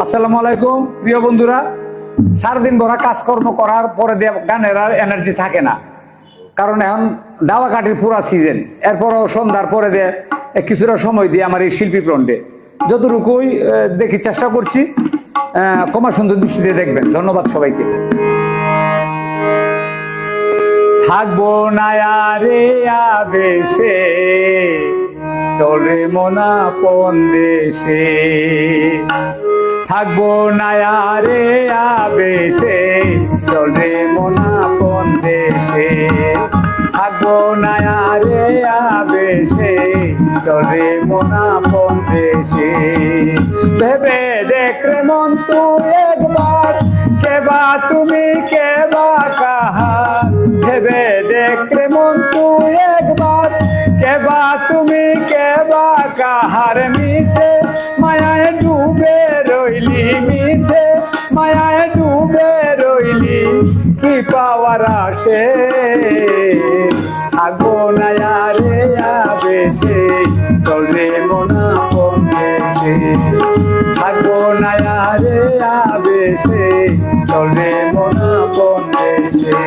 আসসালামু আলাইকুম প্রিয় বন্ধুরা। সারাদিন ভরা কাজকর্ম করার পরে গানের আর এনার্জি থাকে না, কারণ এখন দাওয়া কাঠির পুরা সিজন। এরপরও সন্ধ্যার পরে কিছুটা সময় দিয়ে আমার এই শিল্পী ফ্রন্টে যতটুকুই দেখি চেষ্টা করছি, ক্ষমা সুন্দর দৃষ্টিতে দেখবেন। ধন্যবাদ সবাইকে। থাকবো না রে আবেশে, চলে মনা কোন দেশে। থাকবো না রে আবেশে, চলে মনা কোন দেশে। থাকবো না রে আবেশে, চলে মনা কোন দেশে। ভেবে দেখ রে মন তুই একবার, কেবা তুমি কেবা কাহার। ভেবে দেখ রে মন তুই একবার, কেবা তুমি কেবা কাহার। মিছে মায়ায় ডুবে রইলি, মিছে মায়ায় ডুবে রইলি, কি পাওয়ার আসে। থাকবো না রে আবেশে, চলে মনা কোন দেশে। থাকবো না রে আবেশে, চলে মনা কোন দেশে।